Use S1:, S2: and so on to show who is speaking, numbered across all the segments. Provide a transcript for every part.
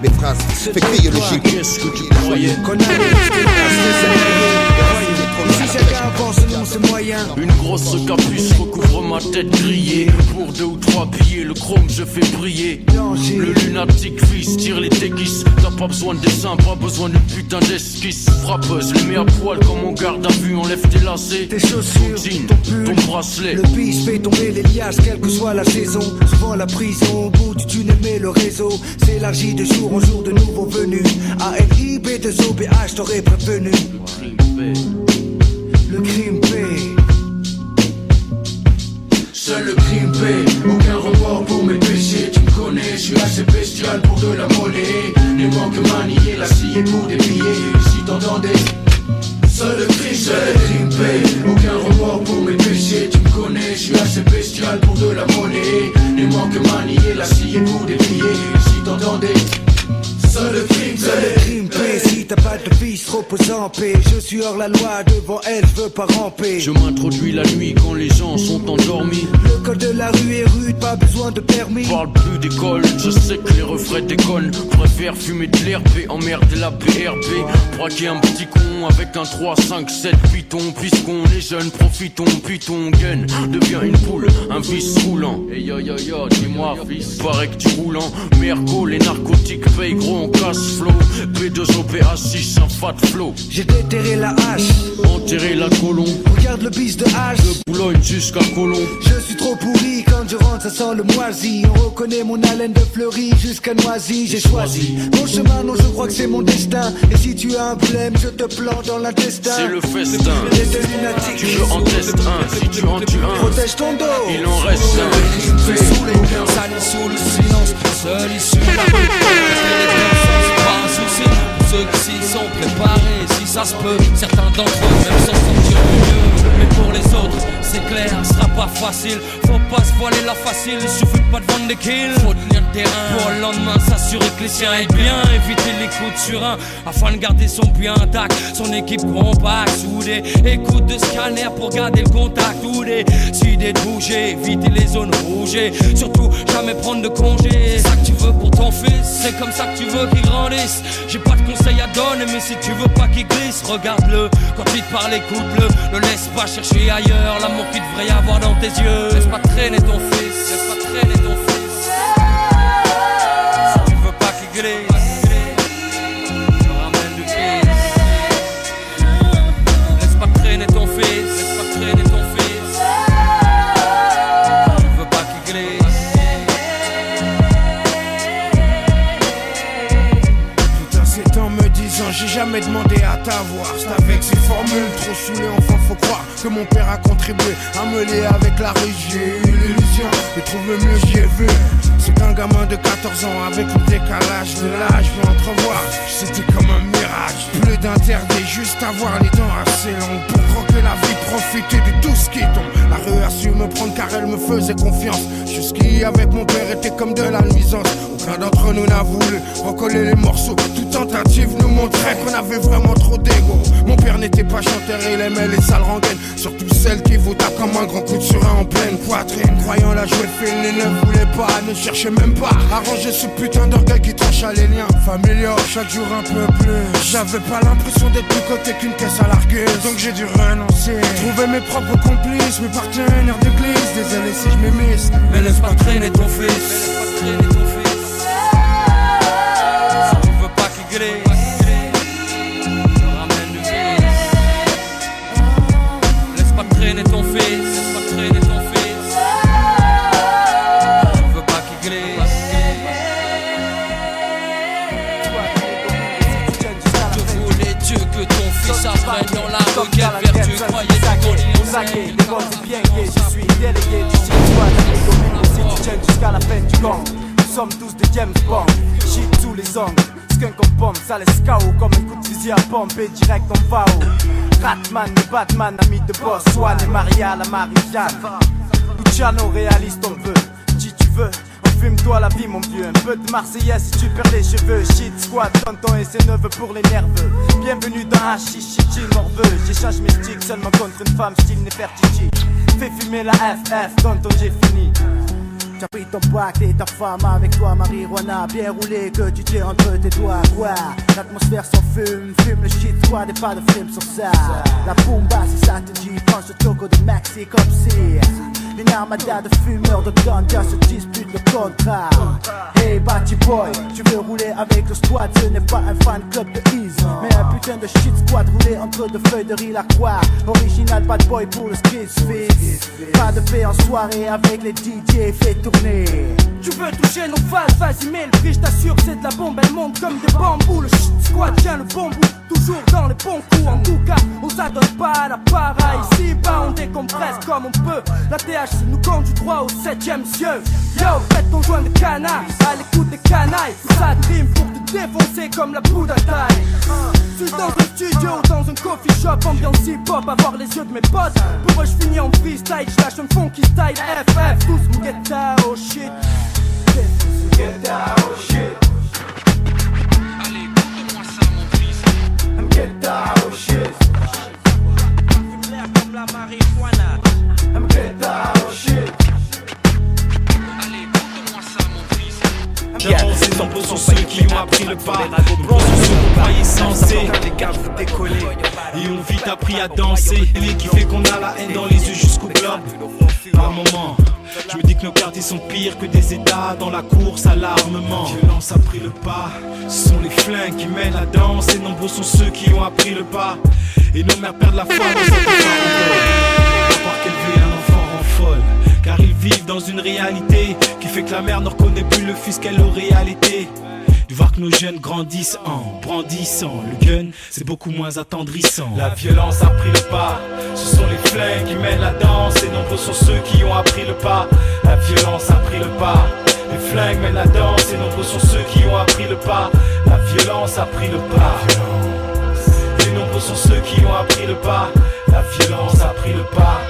S1: Mes phrases fait crier le gigot.
S2: Qu'est-ce que tu croyais
S3: Qu'on allait rester si chacun avance, non c'est moyen.
S2: Une grosse capuce recouvre ma tête grillée. Pour 2 ou 3 billets, le chrome je fais briller. Le lunatique fils tire les déguises. T'as pas besoin de dessin, pas besoin d'une putain d'esquisse. Frappeuse, les mets à poil comme on garde à vue. Enlève tes lacets,
S3: tes chaussures,
S2: ton jean,
S3: ton pull,
S2: ton bracelet.
S3: Le bis fait tomber les liasses, quelle que soit la saison. Souvent la prison, au bout du tunnel mais le réseau s'élargit de jour en jour de nouveaux venus. ALIB2OBH t'aurais prévenu. Le crime paie.
S4: Seul le crime paie, aucun remords pour mes péchés. Tu me connais, je suis assez bestial pour de la monnaie. Ne manque manier la scie pour des billets. Si t'entendais, seul le crime paie, aucun remords pour mes péchés. Tu me connais, je suis assez bestial pour de la monnaie. Ne manque manier la scie pour des billets. Si t'entendais, seul le crime
S3: paie. Si t'as pas de fils, repose en paix. Je suis hors la loi, devant elle, je veux pas ramper.
S2: Je m'introduis la nuit quand les gens sont endormis.
S3: Le col de la rue est rude, pas besoin de permis.
S2: Parle plus d'école, je sais que les refrains déconnent. Préfère fumer de l'herbe et emmerder la BRB. Braquer un petit con avec un 3, 5, 7 python. Puisqu'on est jeune, profitons, python gain. Devient une poule, un vice roulant. Et yo yo yo, dis-moi fils, paraît que tu roulant. Merco, les narcotiques payent gros en cash flow. P2OPA6, un fat flow.
S3: J'ai déterré la hache,
S2: enterré la colombe.
S3: Regarde le bis de hache,
S2: de Boulogne jusqu'à Colombe.
S3: Je suis trop pourri, quand je rentre ça sent le moisi. On reconnaît mon haleine de fleurie jusqu'à Noisy. J'ai choisi mon chemin, non je crois que c'est mon destin. Et si tu as un problème, je te plante dans l'intestin.
S2: C'est le festin,
S3: les deux lunatiques.
S2: Tu veux en tester un, si tu en tues un,
S3: protège ton dos.
S2: Il en reste un.
S5: Saoulé, sali sous le silence, seul issu de la rue. C'est pas un souci, ceux qui s'y sont préparés. Si ça se peut, certains d'entre eux même s'en sortiront mieux. Mais pour les autres, c'est clair, ce sera pas facile. Faut pas se voiler la facile, il suffit pas de vendre des kills. Faut tenir le terrain pour le lendemain s'assurer que les siens aillent bien. Éviter les coups de surin afin de garder son bien intact. Son équipe compacte, soudée. Écoute de scanner pour garder le contact. Ou décider de bouger, éviter les zones rouges. Surtout jamais prendre de congé. C'est ça que tu veux pour ton fils, c'est comme ça que tu veux qu'il grandisse. J'ai pas de conseils à donner, mais si tu veux pas qu'il glisse, regarde-le. Quand il te parle, écoute-le. Ne laisse pas chercher ailleurs l'amour qu'il devrait y avoir dans tes yeux. Laisse pas traîner ton fils, laisse pas traîner ton fils. Si tu veux pas qu'il glisse, ramène du fils. Laisse pas traîner ton fils, laisse pas traîner ton fils. Si tu veux pas qu'il glisse.
S6: Tout en ces temps me disant j'ai jamais demandé à t'avoir. C'est avec ces formules trop saoulées, enfin faut croire que mon père a contribué à me lier avec la rue. J'ai eu l'illusion de trouver mieux, j'y ai vu. C'est qu'un gamin de 14 ans avec le décalage de l'âge peut entrevoir. C'était comme un mirage, plus d'interdit, juste avoir les dents assez longues pour croquer la vie, profiter de tout ce qui tombe. La rue a su me prendre car elle me faisait confiance. Jusqu'y avec mon père était comme de la nuisance. Aucun d'entre nous n'a voulu recoller les morceaux. Toute tentative nous montrait qu'on avait vraiment trop d'ego. Mon père n'était pas chanteur, il aimait les sales rengaines. Surtout celles qui vous tapent comme un grand coup de surin en pleine poitrine. Croyant la jouer fine, il ne voulait pas, ne cherchait même pas à ranger ce putain d'orgueil qui trancha les liens familiaux. Chaque jour un peu plus, j'avais pas l'impression d'être plus côté qu'une caisse à larguer. Donc j'ai dû renoncer, trouver mes propres complices, mes partenaires d'église. Désolé si je m'émisse,
S5: mais laisse pas traîner ton fils, laisse pas traîner ton fils. Si tu veux pas qu'il glisse, traîner ton fils, laisse pas traîner ton fils. Je veux pas qu'il glisse. Je voulais Dieu que ton fils apprenne dans la rue quelle vertu croyait dans ton lit.
S7: Les bonnes et bien gays, je suis délégué du citoyen économique. Si tu tiens jusqu'à la fin du gang, nous sommes tous des James Bond. Shit sous les ongles, skunk en pomme, ça laisse KO comme un coup de fusil à pompe et direct en FAO. Ratman et Batman, ami de boss, Swan et Maria la Marie-Jeanne. Luciano, réaliste on veut, si tu veux. Fume-toi la vie mon vieux, un peu de Marseillaise si tu perds les cheveux. Shit squad, tonton et ses neveux pour les nerveux. Bienvenue dans Hashish, chichi morveux. J'échange mes sticks seulement contre une femme style Nefertiti. Fais fumer la FF, tonton j'ai fini. T'as pris ton pack et ta femme avec toi, marijuana bien roulé que tu tiens entre tes doigts. Quoi, l'atmosphère s'en fume, fume le shit squad et pas de film sur ça. La bomba si ça te dit, prends ce choco de Maxi comme si une armada de fumeurs de ganja se dispute le contrat. Hey Batty Boy, tu veux rouler avec le squad, ce n'est pas un fan club de Ease, mais un putain de shit squad roulé entre deux feuilles de riz la croix. Original bad boy pour le street fist. Pas de paix en soirée avec les DJ, fait tourner. Tu veux toucher nos phases, vas-y mets le prix, je t'assure c'est de la bombe, elle monte comme des bambous. Le shit squad tient le bon bout, toujours dans les bons coups. En tout cas, on s'adonne pas à la para. Ici bas on décompresse comme on peut. La THC nous conduit droit au 7ème cieux. Yo, faites ton joint de canard, à l'écoute des canailles. Tout ça de rime pour te défoncer comme la poudre à taille. Suis dans un studio, dans un coffee shop, ambiance hip-hop, avoir les yeux de mes potes. Pour eux je finis en freestyle, je lâche un funky style. FF, tous get down, oh shit. Get down, oh shit.
S2: Allez, écoute-moi ça mon fils.
S7: Get down, oh shit.
S5: Fume l'air comme la marijuana.
S7: Get down, oh shit.
S2: Allez, écoute-moi ça mon fils.
S8: D'abord, ces tampons sont ceux qui ont appris le pas. Blancs sont ceux qu'on croyait censés. Les gars, vous décollez. Et on vite appris à danser. Et qui fait qu'on a la haine dans les yeux jusqu'au globe. Par un moment, je me dis que nos quartiers sont pires que des états dans la course à l'armement. La violence a pris le pas. Ce sont les flingues qui mènent la danse. Et nombreux sont ceux qui ont appris le pas. Et nos mères perdent la foi dans cette parole. Voir qu'élever un enfant rend folle. Car ils vivent dans une réalité qui fait que la mère ne reconnaît plus le fils qu'elle aurait été. De voir que nos jeunes grandissent en brandissant le gun, c'est beaucoup moins attendrissant. La violence a pris le pas. Ce sont les flingues qui mènent la danse. Et nombreux sont ceux qui ont appris le pas. La violence a pris le pas. Les flingues mènent la danse. Et nombreux sont ceux qui ont appris le pas. La violence a pris le pas. Et nombreux sont ceux qui ont appris le pas. La violence a pris le pas.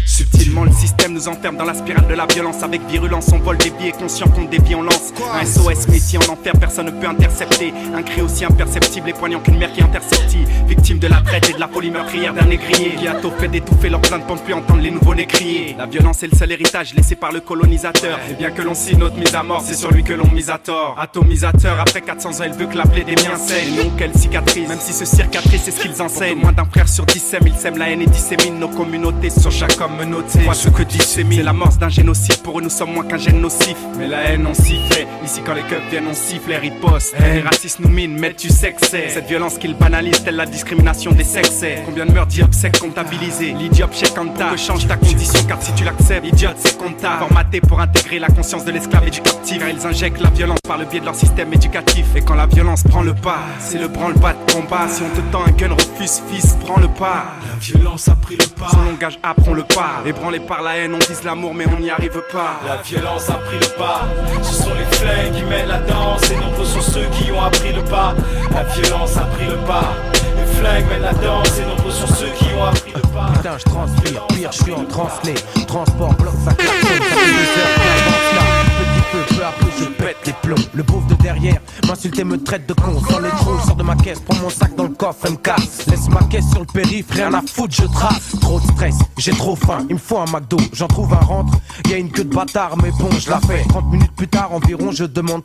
S9: Subtilement le système nous enferme dans la spirale de la violence. Avec virulence on vole des billets, conscient qu'on dévie on lance un SOS métier en enfer, personne ne peut intercepter. Un cri aussi imperceptible et poignant qu'une mère qui intercepte. Victime de la traite et de la folie meurtrière d'un négrier qui a tôt fait d'étouffer leurs plaintes pour ne plus entendre les nouveaux-nés crier. La violence est le seul héritage laissé par le colonisateur. Et bien que l'on signe notre mise à mort, c'est sur lui que l'on mise à tort. Atomisateur, après 400 ans il veut que la plaie des miens saigne. Et non quelle cicatrice, même si ce cicatrice c'est ce qu'ils enseignent. Moins d'un frère sur 10 sème, ils sèment la haine et disséminent nos communautés sur chaque homme menotté. Vois ce que dissémine, c'est l'amorce d'un génocide. Pour eux nous sommes moins qu'un gène nocif. Mais la haine on s'y fait, ici quand les keufs viennent on siffle et riposte. Les racistes nous minent, mais tu sais que c'est cette violence qu'ils banalisent, telle la discrimination des sexes. Combien de meurtres diop-sec comptabilisés. L'idiop chez Kanta, que change ta condition car si tu l'acceptes, idiote c'est comptable. Formaté pour intégrer la conscience de l'esclave et du captif. Car ils injectent la violence par le biais de leur système éducatif. Et quand la violence prend le pas, c'est le branle-bas de combat. Si on te tend un gun, refuse fils, prends le pas.
S8: La violence a pris le pas.
S9: Son langage apprend le pas. Ébranlé par la haine, on vise l'amour mais on n'y arrive pas.
S8: La violence a pris le pas. Ce sont les flingues qui mènent la danse. Et nombreux sont ceux qui ont appris le pas. La violence a pris le pas. Les flingues mènent la danse. Et nombreux sont ceux qui ont appris le pas.
S10: Putain, je transpire, pire, je suis en translé. Transport, bloc, ça klaxonne, ça fait 2 heures qu'on avance là. Petit peu à peu, je pète les plombs. Le pauvre de derrière m'insulte et me traite de con. Sans les trous, sors de ma caisse, prends mon sac dans le coffre et me casse. Laisse ma caisse sur le périph', rien à foutre, je trace. Trop de stress, j'ai trop faim, il me faut un McDo. J'en trouve un rentre, y'a une queue de bâtard, mais bon, je la fais. 30 minutes plus tard environ, je demande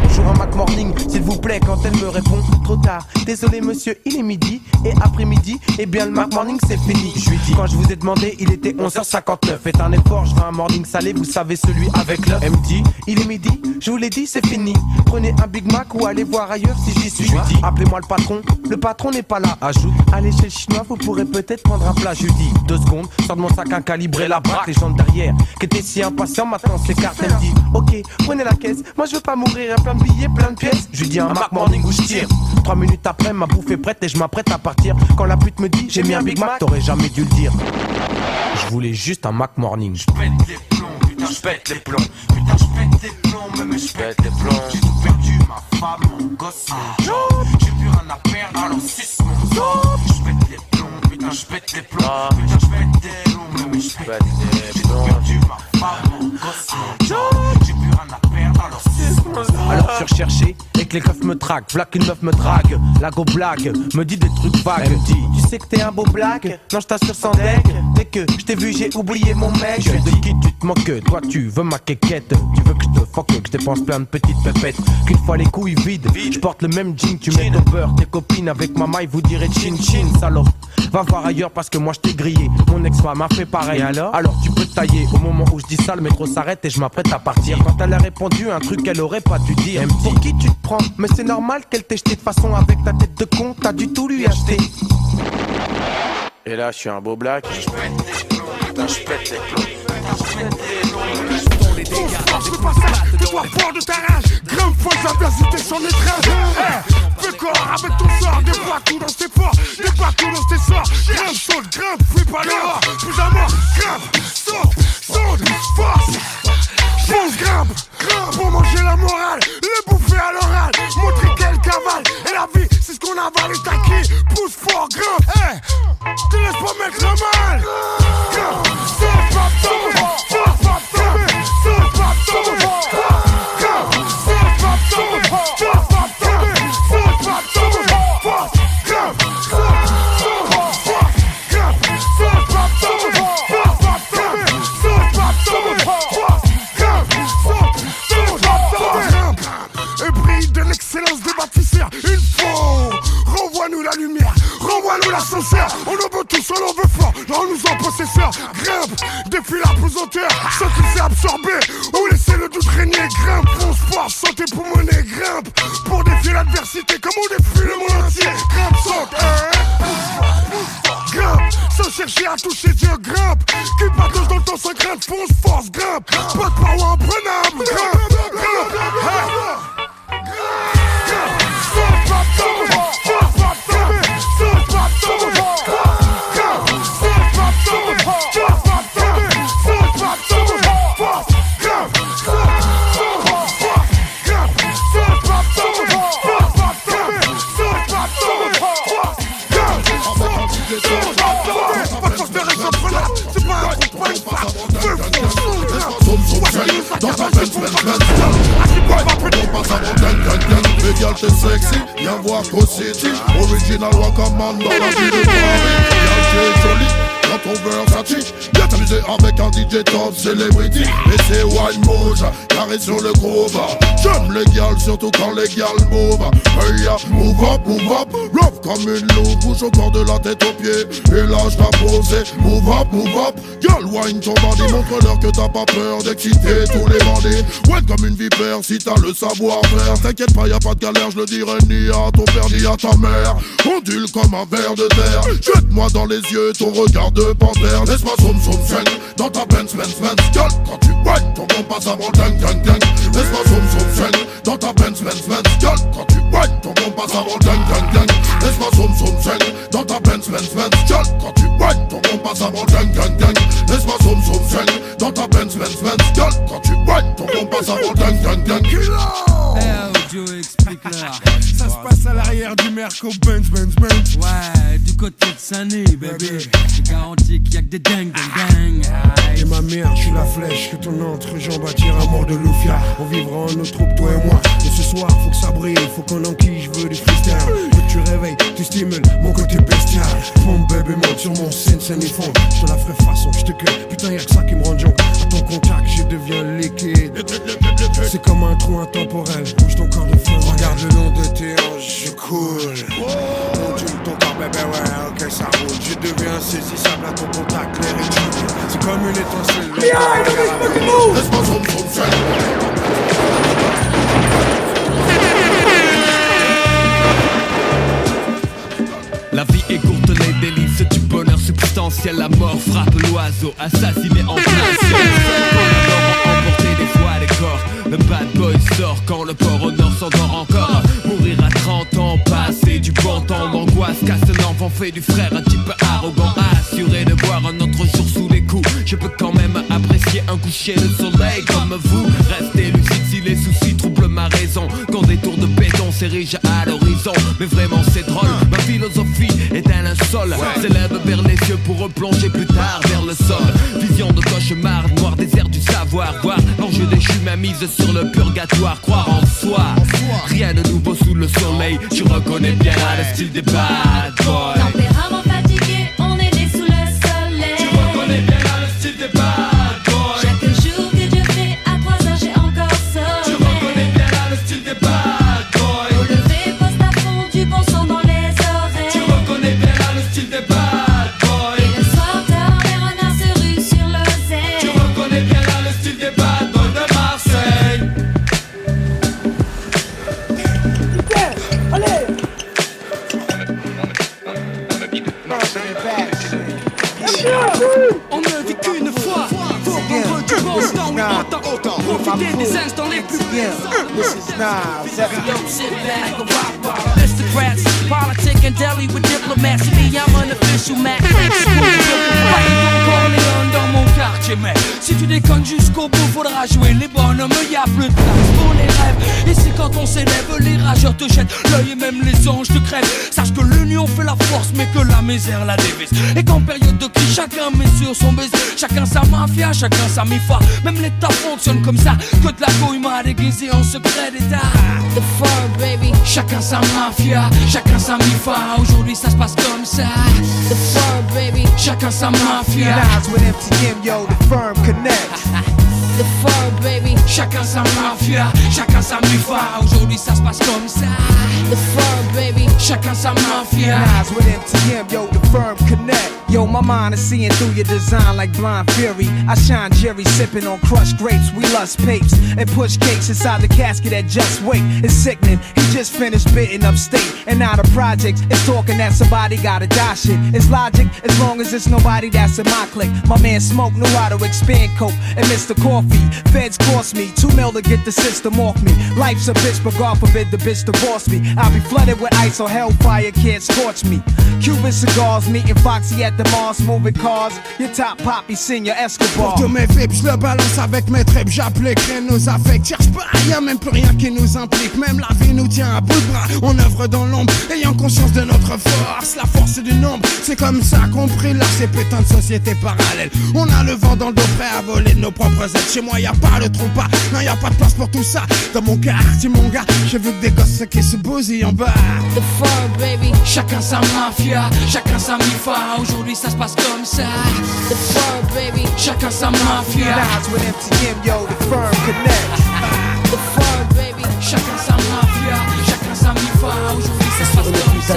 S10: bonjour un Mac Morning, s'il vous plaît, quand elle me répond. Trop tard, désolé monsieur, il est midi. Et après-midi, eh bien le Mac Morning c'est fini. Je lui dis, quand je vous ai demandé, il était 11h59. Faites un effort, je veux un morning salé, vous savez celui avec l'œuf. Elle me dit, il est midi, je vous l'ai dit, c'est fini. Prenez un Big Mac ou allez voir ailleurs si j'y suis. Je lui dis, appelez-moi le patron n'est pas là. Ajoute, allez chez le chinois, vous pourrez peut-être prendre un plat. Je lui dis, 2 secondes, sors de mon sac un calibre et la braque. Les gens derrière, qui étaient si impatients, maintenant s'écartent. Elle me dit, ok, prenez la caisse, moi je veux pas mourir, plein de billets, plein de pièces. Je lui dis un Mac Morning où je tire. 3 minutes après, ma bouffe est prête et je m'apprête à partir. Quand la pute me dit, j'ai mis un Big Mac, t'aurais jamais dû le dire. Je voulais juste un Mac Morning. Je pète les plombs, putain, je pète les plombs. Putain, je pète les plombs, mais je pète les plombs. J'ai tout perdu, ma femme, mon gosse, mon job. J'ai plus rien à perdre, alors suce mon job. Je pète les plombs, putain, je pète les plombs. Putain, je pète les plombs, mais je pète les plombs. J'ai tout perdu, ma femme, mon gosse, mon job. J'ai plus rien à perdre, alors suce mon job. Alors suis recherché et que les keufs me traquent. V'là qu'une meuf me drague, la go blague, me dit des trucs vagues. Elle me dit, tu sais que t'es un beau blague. Non, je t'assure sans deck. Dès que je t'ai vu, j'ai oublié mon mec. Je de qui tu te moques, toi tu veux ma quéquette. Tu veux que je te fuck, que je dépense plein de petites pépettes. Qu'une fois les couilles vides, je porte le même jean. Tu mets ton beurre, tes copines avec ma maille, vous direz chin chin, salope. Va voir ailleurs parce que moi je t'ai grillé. Mon ex-femme a fait pareil. Et alors tu peux te tailler. Au moment où je dis ça, le métro s'arrête et je m'apprête à partir. Quand elle a répondu un truc qu'elle aurait pas dû dire. Pour qui tu te prends? Mais c'est normal qu'elle t'ait jeté de façon avec ta tête de con. T'as du tout lui acheter. Et là je suis un beau black. Je pète les plombs.
S6: Force le passage, fais-toi fort de ta rage. Grimpe, fois l'adversité s'en étrange. Fais corps avec ton sort. Débois tout dans tes forts, débois tout dans tes sorts. Grimpe, saute, grimpe, fais pas l'erreur. Plus à mort, grimpe, saute, force. Fonce, grimpe, pour manger la morale. Le bouffer à l'oral, montrer qu'elle cavale. Et la vie, c'est ce qu'on avale et t'acquis. Pousse fort, grimpe, te laisse pas mettre la mal. Grimpe, saute, pas tomber, force, pas tomber. Et brille de l'excellence des bâtisseurs. Il faut renvoie-nous la lumière, renvoie-nous l'ascenseur. On en veut tous, on en veut fort, rends-nous en possesseur. Grimpe, défie la pesanteur, sans qu'il s'est absorbé ou laisser le doute régner. Grimpe, fonce fort, santé pulmonaire. Grimpe, pour défier l'adversité comme on défie le monde entier. Grimpe, saute, grimpe, sans chercher à toucher Dieu. Grimpe, qui patauge dans le temps sans crainte. Fonce, force, grimpe, pas de paroi imprenable. Grimpe,
S1: dans ta peine, les gars t'es sexy, viens voir Go City. Original Wakaman dans la ville de Paris. Y'a t'es joli, dans ton Versace. Viens t'amuser avec un DJ top celebrity. Et c'est Wine Mouge, carré sur le groove. J'aime les gals, surtout quand les gals move. Hey ya, move up, love comme une loupe. Bouge au corps de la tête aux pieds. Et là j't'ai posé, move up. Girl, wine ton bandit, montre-leur que t'as pas peur d'exciter tous les bandits. Ouais comme une vipère, si t'as le savoir-faire. T'inquiète pas, y'a pas de galère, je le dirai ni à ton père ni à ta mère. Ondule comme un ver de terre. Jette-moi dans les yeux ton regard de panthère. Laisse-moi zoom shang dans ta Benz. Girl, quand tu whine, ton bon passe avant ding. Laisse-moi zoom shang dans ta Benz. Girl, quand tu whine, ton bon passe avant ding. Laisse-moi zoom shang dans ta Benz. Girl, quand tu whine, ton bon passe avant ding. Laisse-moi zoom shang dans ta Benz. Girl, quand tu whine, ton bon passe avant ding.
S5: Joe, explique-leur.
S6: Ça se passe à l'arrière du Merco Benz.
S5: Ouais, du côté de Sané, bébé. Je garantis qu'il y a que des dingues.
S6: Et ma mère, je suis la flèche que ton entrejambe attire à mort de Lufia. On vivra en nos troupes, toi et moi. Et ce soir, faut que ça brille, faut qu'on enquille, je veux du freestyle. Que tu réveilles, tu stimules mon côté bestial. Mon bébé monte sur mon scène et fond. Je te la ferai façon, je te cueille. Putain, y'a que ça qui me rend junk. À ton contact, je deviens liquide. C'est comme un trou intemporel. Bouge ton corps de feu. Regarde le long de tes hanches, je coule. Ondule ton corps, bébé, ouais, ok, ça roule. Je deviens insaisissable à ton contact, l'air est tué. C'est comme une étincelle.
S1: Laisse-moi zoom shang.
S5: La vie est courte, les délices du bonheur substantiel. La mort frappe l'oiseau, assassiné en plein ciel. Quand emporter des fois les corps. Le bad boy sort quand le port au nord s'endort encore. Mourir à 30 ans, passer du bon temps d'angoisse. Casse l'enfant, fait du frère un type arrogant. Assuré de voir un autre jour sous les coups. Je peux quand même apprécier un coucher de soleil comme vous. Restez lucide si les soucis troublent ma raison. Quand des tours de béton s'érigent à l'horizon. Mais vraiment c'est drôle, ma philosophie est un linceul. S'élève vers les yeux pour replonger plus tard vers le sol. Vision de cauchemar, noir désert du savoir. Voir l'enjeu déchu, ma mise sur le purgatoire. Croire en soi, rien de nouveau sous le soleil. Tu reconnais bien le style des bad boys.
S11: Tempérament fatigué, on est né sous le soleil.
S5: Tu reconnais bien le style des bad boys.
S11: Chaque jour que Dieu fait, à 3 heures j'ai encore sommeil.
S5: Tu reconnais bien le style des bad boys.
S11: Au lever, poste à fond, du bon son dans les oreilles.
S5: Tu reconnais bien le style des bad boys.
S11: Et le soir tard, les renards se ruent sur l'oseille.
S5: Tu reconnais bien le style des bad boys de Marseille. On ne vit qu'une fois. Faut prendre du bon temps, oui, autant profiter des instants les plus Aristocrats, politic and deli with diplomacy. Me, I'm an official Mac. Corleone dans mon quartier, mais si tu déconnes jusqu'au bout, faudra jouer les bonhommes. Y'a plus de place pour les rêves. Ici, quand on s'élève, les rageurs te jettent l'œil et même les anges te crèvent. Sache que l'union fait la force, mais que la misère la dévise. Et qu'en période de crise, chacun met sur son baiser. Chacun sa mafia, chacun sa mifa. Même l'État fonctionne comme ça. Que de la goïma déguisée en secret d'État.
S11: The fur, baby.
S5: Chacun sa mafia, chacun sa mifa. Aujourd'hui ça se passe comme ça.
S11: The fur, baby.
S5: Chacun sa mafia.
S6: Lies with MTM, yo, the firm connect.
S11: The fur, baby.
S5: Chacun sa mafia, chacun sa mifa. Aujourd'hui ça se passe comme ça.
S11: The fur, baby.
S5: Chacun sa mafia.
S6: Lies with MTM, yo, the firm connect. Yo, my mind is seeing through your design like blind fury. I shine Jerry sipping on crushed grapes. We lust papes and push cakes inside the casket at Just Wait. It's sickening. He just finished bidding upstate. And now the projects is talking that somebody gotta die shit. It's logic as long as it's nobody that's in my clique. My man Smoke knew how to expand coke and Mr. Coffee. Feds cost me $2 million to get the system off me. Life's a bitch, but God forbid the bitch divorce me. I'll be flooded with ice or hellfire can't scorch me. Cuban cigars, meeting Foxy at the Mars, moving cars. Your top poppy, senior Escobar.
S12: Pour tous mes vips, je le balance avec mes tripes. J'applique rien nos affects. Cherche pas, y'a même plus rien qui nous implique. Même la vie nous tient à bout de bras. On œuvre dans l'ombre, ayant conscience de notre force. La force du nombre, c'est comme ça qu'on brille là, ces putains de sociétés parallèles. On a le vent dans le dos, prêt à voler de nos propres ailes. Chez moi, y'a pas le trompe pas, non, y'a pas de place pour tout ça. Dans mon quartier, mon gars, j'ai vu que des gosses qui se bousillent en bas.
S11: The fur, baby.
S5: Chacun sa mafia, chacun sa mifa. Aujourd'hui ça se passe comme ça.
S11: The fur, baby.
S5: Chacun sa mafia.
S6: Lies with MTM, yo, the firm connect.
S11: The fur, baby.
S5: Chacun sa mafia, chacun sa mifa. Aujourd'hui ça se passe comme ça.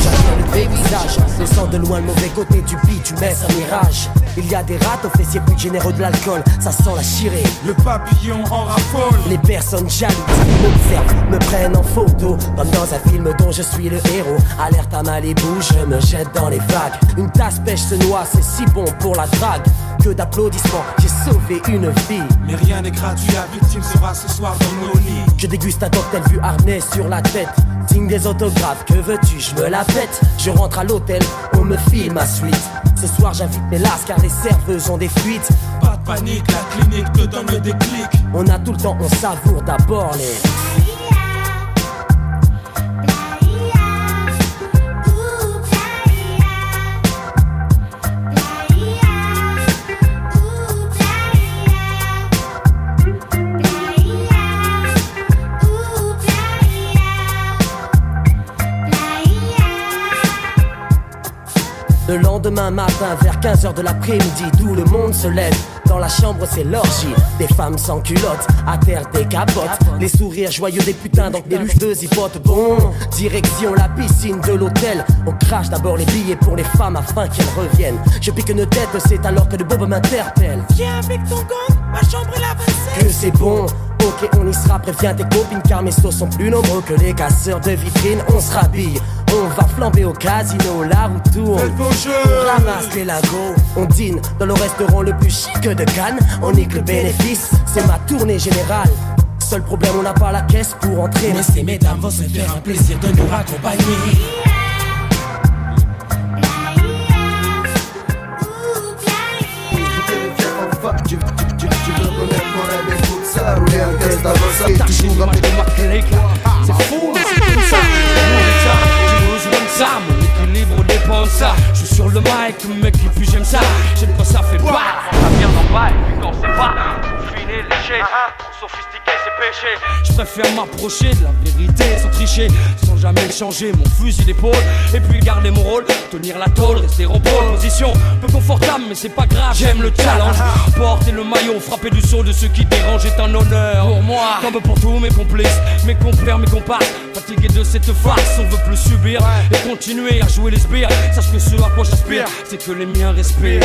S13: J'attends le paysage, laissant de loin le mauvais côté du bitumen, un mirage. Il y a des rats aux fessiers plus généreux de l'alcool, ça sent la chirée.
S8: Le papillon en raffole.
S13: Les personnes jalouses m'observent, me prennent en photo, comme dans un film dont je suis le héros. Alerte à Malibu, je me jette dans les vagues. Une tasse pêche se noie, c'est si bon pour la drague. Que d'applaudissements, j'ai sauvé une vie.
S8: Mais rien n'est gratuit, la victime sera ce soir dans nos lits.
S13: Je déguste un cocktail vu harnais sur la tête. Signe des autographes, que veux-tu, je me la pète. Je rentre à l'hôtel, on me file ma suite. Ce soir j'invite mes lasses car les serveuses ont des fuites.
S8: Pas de panique, la clinique te donne le déclic.
S13: On a tout le temps, on savoure d'abord les... Le lendemain matin vers 15h de l'après-midi, d'où le monde se lève. Dans la chambre c'est l'orgie, des femmes sans culottes, à terre des capotes. Les sourires joyeux des putains donc des luches de zipotes. Bon, direction la piscine de l'hôtel. On crache d'abord les billets pour les femmes afin qu'elles reviennent. Je pique une tête, c'est alors que le bob m'interpelle.
S14: Viens avec ton gang, ma chambre est la 27.
S13: Que c'est bon, ok on y sera, préviens tes copines car mes sauts sont plus nombreux que les casseurs de vitrines. On se rhabille, on va flamber au casino, la roue tourne. On ramasse les lagos, on dîne dans le restaurant le plus chic de Cannes. On nique le bénéfice, c'est ma tournée générale. Seul problème, on n'a pas la caisse pour entrer.
S14: Mais ces mesdames vont se faire un plaisir de nous accompagner.
S3: Tu veux connaître mon rêve, écoute ça, rouler un test avancé.
S5: Tâcher d'image de ma clé, c'est fou, c'est comme ça. Mon équilibre dépend de ça. Je suis sur le mic, mec, et puis j'aime ça. J'aime quand ça fait pas. La merde en bas, et puis quand c'est pas. Fini léger, trop sophistiqué, c'est péché. Je préfère m'approcher de la vérité sans tricher, sans jamais changer mon fusil d'épaule. Et puis garder mon rôle, tenir la tôle, rester en pole position. Peu confortable mais c'est pas grave, j'aime le challenge. Porter le maillot, frapper du saut de ceux qui dérangent est un honneur pour moi, comme pour tous mes complices, mes compères, mes comparses. Fatigué de cette farce, on veut plus subir et continuer à jouer les sbires. Sache que ce à quoi j'aspire, c'est que les miens respirent.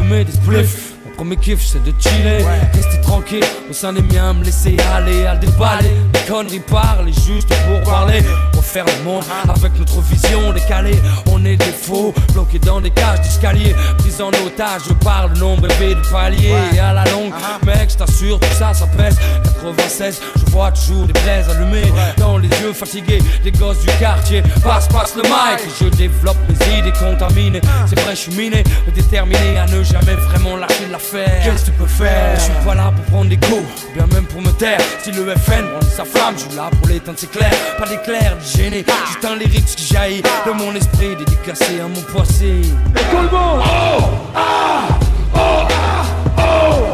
S5: Des spliffs, mon premier kiff c'est de chiller, rester tranquille au sein des miens, me laisser aller à le déballer. Les conneries parlent juste pour parler, refaire le monde avec notre vision décalée. On est des faux, bloqués dans des cages d'escalier, pris en otage par le nombre élevé de paliers. Et à la longue, mec, je t'assure, tout ça, ça pèse. 96, je vois toujours des braises allumées dans les yeux fatigués des gosses du quartier. Passe le mic, et je développe mes idées contaminées. C'est vrai, je suis miné, déterminé à ne jamais vraiment lâcher l'affaire. Qu'est-ce que tu peux faire? Je suis pas là pour prendre des coups, ou bien même pour me taire. Si le FN brandit sa flamme, je suis là pour l'éteindre, c'est clair. Pas d'éclair, ni gêné, juste un lyrics qui jaillit de mon esprit, dédicacé à mon poissé. Et tout le monde! Oh! Ah! Oh! Ah! Oh!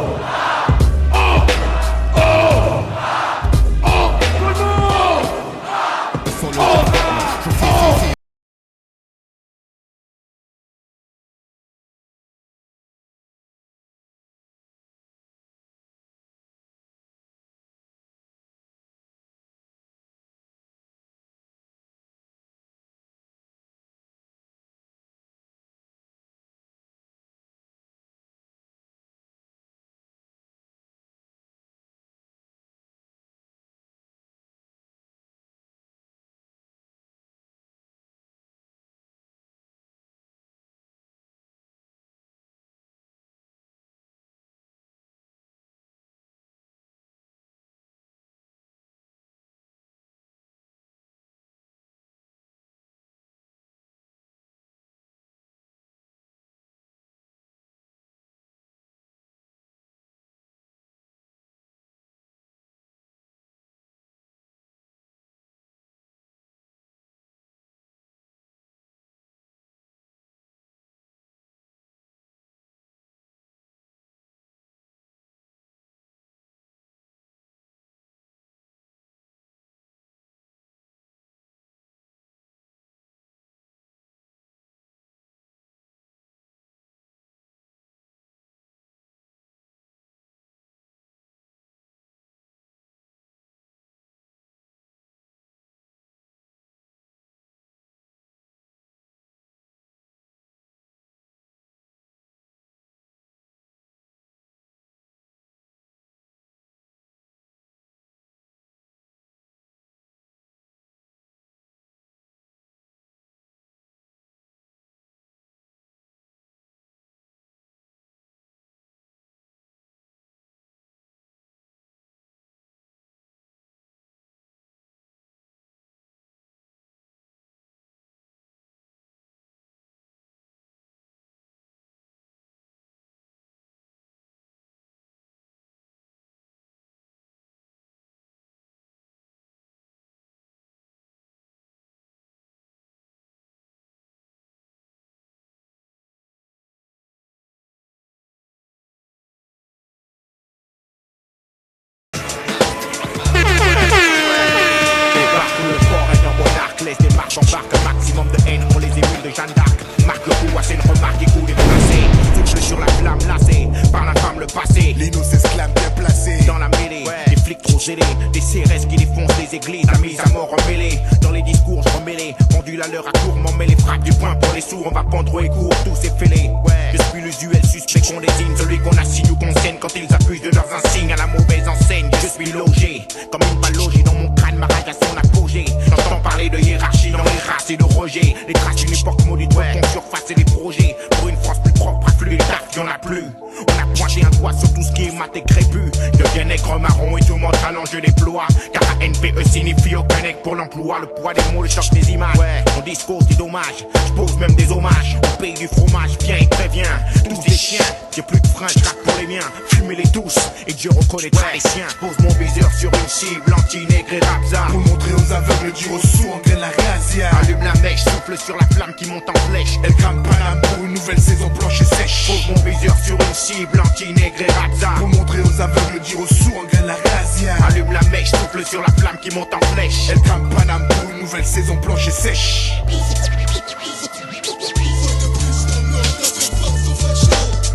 S15: J'embarque un maximum de haine, on les émule de Jeanne d'Arc. Marque le coup, assez une remarque, écoute et placé. Souffle sur la flamme lassée, par la femme le passé. Les nos esclaves bien placés. Dans la mêlée, des flics trop zélés. Des CRS qui défoncent les églises, la mise à mort emmêlée. Dans les discours, je remêlais. Pendule à l'heure à court, m'en met les frappes du poing pour les sourds. On va pendre et court, tous ces fêlés. Je suis l'usuel suspect qu'on désigne. Celui qu'on assigne ou qu'on scène quand ils abusent de leurs insignes à la mauvaise enseigne. Je suis logé, comme une balle logée dans mon crâne, ma rage à son apogée. J'entends parler de hiérarchie dans les races et de rejet. Les traces d'une époque maudite refont surface et des projets. Pour une France plus propre, affluée, taf, y'en a plus. On a pointé un doigt sur tout ce qui est mat et crépus. Deviens nègre marron et tout mon talent je déploie. Car ANPE signifie aucun nègre pour l'emploi. Le poids des mots, le choc des images. Ouais, mon discours c'est dommage. Je pose même des hommages. Au pays du fromage, viens et préviens. Tous des chiens, j'ai plus de frein, je craque pour les miens. Fumez-les tous et Dieu reconnaîtra les siens. Pose mon viseur sur une cible, anti-nègre et rapza.
S6: Pour montrer aux aveugles, dire aux sourds, en graine la razzia.
S15: Allume la mèche, souffle sur la flamme qui monte en flèche.
S6: Elle crame Paname pour une nouvelle saison blanche et sèche.
S15: Pose mon viseur sur une cible, anti-nègre et rapza.
S6: Pour montrer aux aveugles, dire aux sourds, en graine la razzia.
S15: Allume la mèche, souffle sur la flamme qui monte en flèche.
S6: Elle crame Paname pour une nouvelle saison blanche et sèche.